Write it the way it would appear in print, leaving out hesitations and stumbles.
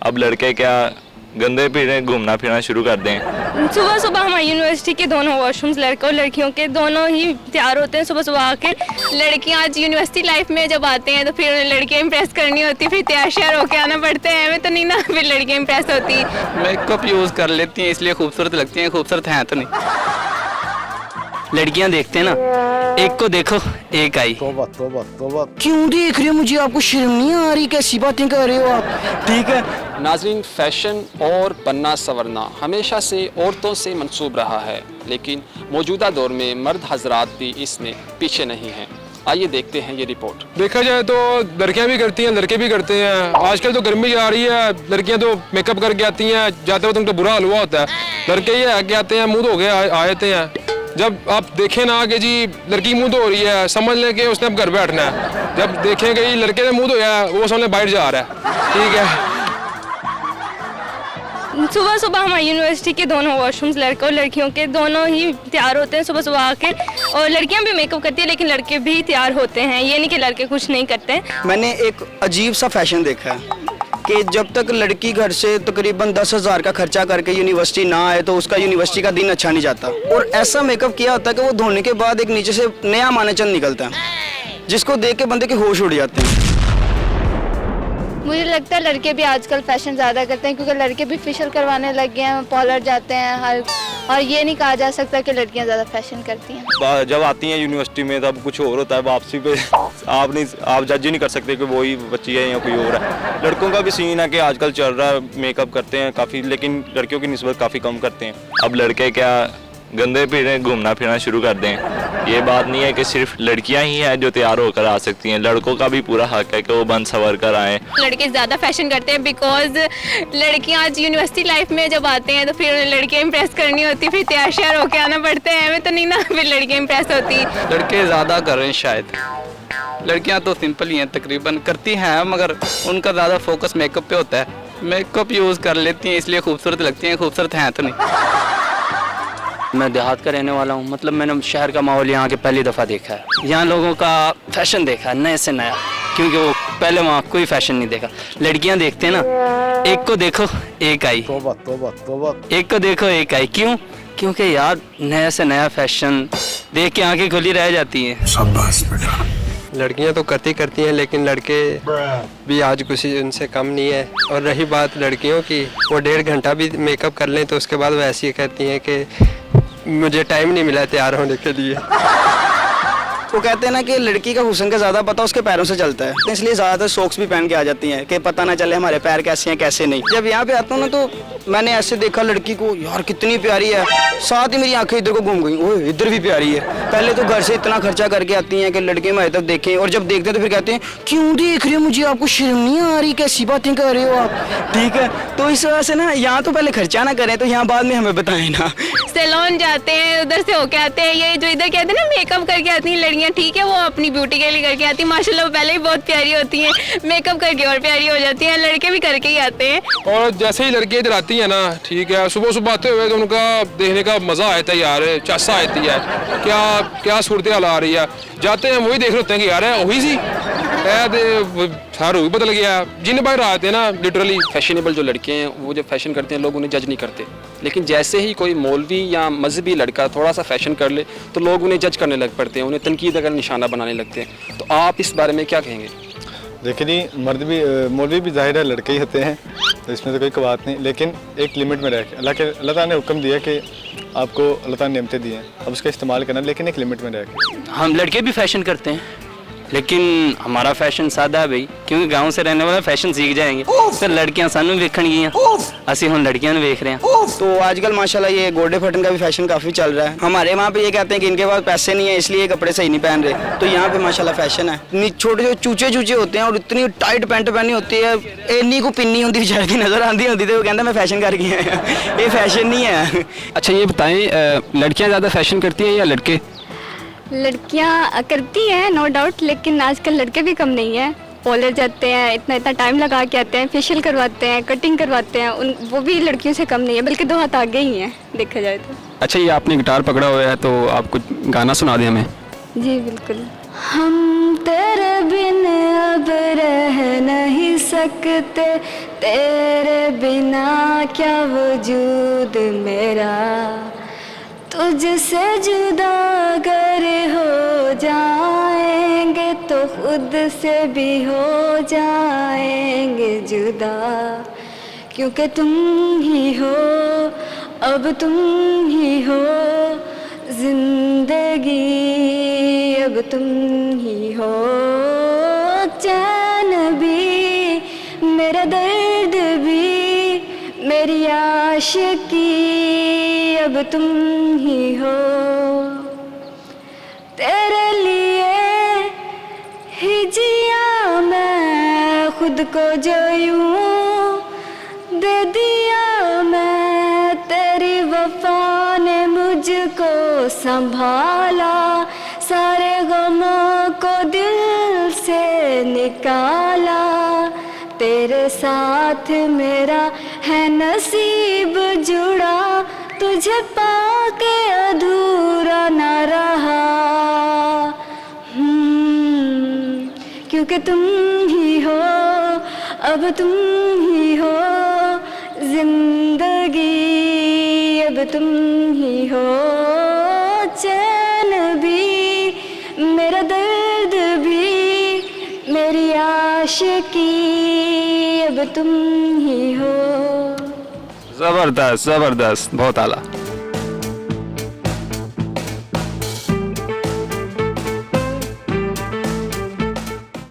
अब लड़के क्या गंदे पीने घूमना फिरना शुरू कर दें। सुबह सुबह हमारी यूनिवर्सिटी के दोनों वॉशरूम्स लड़कों और लड़कियों के दोनों ही तैयार होते हैं सुबह सुबह आके। लड़कियां आज यूनिवर्सिटी लाइफ में जब आते हैं तो फिर लड़कियां इंप्रेस करनी होती, फिर तैयार श्यार होके आना पड़ता है, हमें तो नहीं ना फिर लड़कियां इंप्रेस होती। मेकअप यूज़ कर लेती हैं इसलिए खूबसूरत लगती हैं, खूबसूरत हैं तो नहीं। लड़कियां देखते हैं ना, एक को देखो एक आई। तौबा तौबा तौबा। क्यों देख रहे हो मुझे? आपको शर्म नहीं आ रही? कैसी बातें कर रहे हो आप? ठीक है नाज़रीन, फैशन और बनना संवरना हमेशा से औरतों से मंसूब रहा है, लेकिन मौजूदा दौर में मर्द हजरात भी इसमें पीछे नहीं हैं। आइए देखते हैं ये रिपोर्ट। देखा जाए तो लड़कियां भी करती हैं, लड़के भी करते हैं। आजकल तो गर्मी आ रही है, लड़कियां तो मेकअप करके आती हैं, जाते वक्त उनका बुरा हाल हुआ होता है। लड़के ये आके आते हैं, मुँह धो के आते हैं। जब आप देखें ना कि जी लड़की मुँह धो रही है, समझ लें कि उसने अब घर बैठना है। जब देखें कि लड़के ने मुँह धोया है, वो समझ बाहर जा रहा है। ठीक है। सुबह सुबह हमारी यूनिवर्सिटी के दोनों वॉशरूम्स लड़कों और लड़कियों के दोनों ही तैयार होते हैं सुबह सुबह आके। और लड़कियां भी मेकअप करती है लेकिन लड़के भी तैयार होते हैं, ये नहीं कि लड़के कुछ नहीं करते। मैंने एक अजीब सा फैशन देखा है कि जब तक लड़की घर से तकरीबन 10,000 का खर्चा करके यूनिवर्सिटी ना आए तो उसका यूनिवर्सिटी का दिन अच्छा नहीं जाता। और ऐसा मेकअप किया होता है कि वो धोने के बाद एक नीचे से नया मानेचंद निकलता है, जिसको देख के बंदे के होश उड़ जाते हैं। मुझे लगता है लड़के भी आजकल फैशन ज़्यादा करते हैं, क्योंकि लड़के भी फेशियल करवाने लग गए हैं, पार्लर जाते हैं हर। और ये नहीं कहा जा सकता कि लड़कियां ज़्यादा फैशन करती हैं। जब आती हैं यूनिवर्सिटी में तब कुछ और होता है, वापसी पे आप जज ही नहीं कर सकते कि वही बच्ची है या कोई और है। लड़कों का भी सीन है कि आजकल चल रहा है, मेकअप करते हैं काफ़ी, लेकिन लड़कियों की निस्बत काफ़ी कम करते हैं। अब लड़के क्या गंदे पीने घूमना फिरना शुरू कर दें। ये बात नहीं है कि सिर्फ लड़कियां ही हैं जो तैयार होकर आ सकती हैं, लड़कों का भी पूरा हक है कि वो बन सवर कर आएँ। लड़के ज़्यादा फैशन करते हैं बिकॉज लड़कियां आज यूनिवर्सिटी लाइफ में जब आते हैं तो फिर लड़कियां इंप्रेस करनी होती, फिर तैयार श्यार होके आना पड़ता है, हमें तो नहीं ना फिर लड़कियां इंप्रेस होती। लड़के ज़्यादा कर रहे हैं शायद, लड़कियां तो सिंपल ही हैं, तकरीबन करती हैं मगर उनका ज़्यादा फोकस मेकअप पे होता है। मेकअप यूज़ कर लेती हैं इसलिए खूबसूरत लगती हैं, खूबसूरत हैं तो नहीं। मैं देहात का रहने वाला हूँ, मतलब मैंने शहर का माहौल यहाँ के पहली दफ़ा देखा है। यहाँ लोगों का फैशन देखा है नए से नया, क्योंकि वो पहले वहाँ कोई फैशन नहीं देखा। लड़कियाँ देखते हैं ना, एक को देखो एक आई। तौबा तौबा तौबा। एक को देखो एक आई। क्यों? क्योंकि यार नया से नया फैशन देख के आंखें खुली रह जाती हैं। शाबाश बेटा। लड़कियां तो करती हैं, लेकिन लड़के भी आज कुछ उनसे कम नहीं है। और रही बात लड़कियों की, वो 1.5 घंटा भी मेकअप कर लें तो उसके बाद वो ऐसी कहती हैं कि मुझे टाइम नहीं मिला तैयार होने के लिए। वो कहते हैं ना कि लड़की का हुस्न का ज़्यादा पता उसके पैरों से चलता है, इसलिए ज़्यादातर सॉक्स भी पहन के आ जाती हैं कि पता ना चले हमारे पैर कैसे हैं कैसे नहीं। जब यहाँ पे आता हूँ ना तो मैंने ऐसे देखा लड़की को, यार कितनी प्यारी है, साथ ही मेरी आंखें इधर को घूम गई, ओह इधर भी प्यारी है। पहले तो घर से इतना खर्चा करके आती हैं कि लड़के हमारे तक देखें, और जब देखते हैं तो फिर कहते हैं क्यों देख रहे हो मुझे? आपको शर्म नहीं आ रही? कैसी बातें कर रहे हो आप? ठीक है, तो इस वजह से ना यहाँ तो पहले खर्चा ना करें तो यहाँ बाद में हमें बताएं ना। सैलून जाते हैं, उधर से होके आते हैं, ये जो इधर कहते हैं ना मेकअप करके आती हैं लड़कियां, ठीक है वो अपनी ब्यूटी के लिए करके आती हैं, माशाल्लाह पहले ही बहुत प्यारी होती हैं, मेकअप करके और प्यारी हो जाती हैं। लड़के भी करके ही आते हैं। और जैसे ही लड़के इधर आती हैं ना, ठीक है, सुबह सुबह आते हुए तो उनका देखने का मज़ा आता है यार, चासा आती है, क्या क्या सूरत हाल आ रही है। जाते हैं वही देख रहे होते हैं कि यार है वही सी सारा भी बदल गया। जिन बाहर आते हैं ना लिटरली। फैशनेबल जो लड़के हैं वो जब फैशन करते हैं लोग उन्हें जज नहीं करते, लेकिन जैसे ही कोई मौलवी या मजहबी लड़का थोड़ा सा फैशन कर ले तो लोग उन्हें जज करने लग पड़ते हैं, उन्हें तनकीद का निशाना बनाने लगते हैं। तो आप इस बारे में क्या कहेंगे? देखिए जी, मर्द भी मौलवी भी जाहिर है लड़के ही होते हैं, तो इसमें तो कोई बात नहीं, लेकिन एक लिमिट में रह के अल्लाह ताला ने हुक्म दिया कि आपको अल्लाह ताला ने नेमतें दी हैं, अब उसका इस्तेमाल करना, लेकिन एक लिमिट में रह के। हम लड़के भी फैशन करते हैं, लेकिन हमारा फैशन सादा है भाई, क्योंकि गांव से रहने वाला फैशन सीख जाएंगे। तो लड़कियां सानू वेखणगियां, ਅਸੀਂ ਹੁਣ लड़कियां ਨੂੰ ਵੇਖ रहे हैं। तो आजकल माशाल्लाह ये गोडे फटन का भी फैशन काफ़ी चल रहा है। हमारे वहाँ पे ये कहते हैं कि इनके पास पैसे नहीं है इसलिए कपड़े सही नहीं पहन रहे, तो यहाँ पे माशाल्लाह फैशन है। छोटे जो चूचे चूचे होते हैं और इतनी टाइट पैंट पहनी होती है, इन्नी को पिन्नी होती बेचारे की नज़र आती होती, तो वो कहता मैं फैशन करके आया। ये फैशन नहीं है। अच्छा ये बताएं, लड़कियाँ ज़्यादा फैशन करती हैं या लड़के? लड़कियां करती हैं नो डाउट, लेकिन आजकल लड़के भी कम नहीं है। पार्लर जाते हैं, इतना टाइम लगा के आते हैं, फेशियल करवाते हैं, कटिंग करवाते हैं, वो भी लड़कियों से कम नहीं है, बल्कि 2 हाथ आगे ही हैं देखा जाए तो। अच्छा ये आपने गिटार पकड़ा हुआ है तो आप कुछ गाना सुना दें हमें। जी बिल्कुल। हम तेरे बिन अब रह नहीं सकते, तेरे बिना क्या वजूद मेरा, तुझसे जुदा अगर हो जाएंगे तो खुद से भी हो जाएंगे जुदा, क्योंकि तुम ही हो, अब तुम ही हो जिंदगी, अब तुम ही हो चैन भी, मेरा दर्द भी, मेरी आशिकी, अब तुम ही हो। तेरे लिए ही जिया मैं खुद को जो यूं दे दिया मैं, तेरी वफा ने मुझको संभाला, सारे गमों को दिल से निकाला, तेरे साथ मेरा है नसीब जुड़ा, तुझे पाके अधूरा न रहा, क्योंकि तुम ही हो, अब तुम ही हो जिंदगी, अब तुम ही हो चैन भी, मेरा दर्द भी, मेरी आशिकी, अब तुम ही हो। ज़बरदस्त ज़बरदस्त, बहुत आला।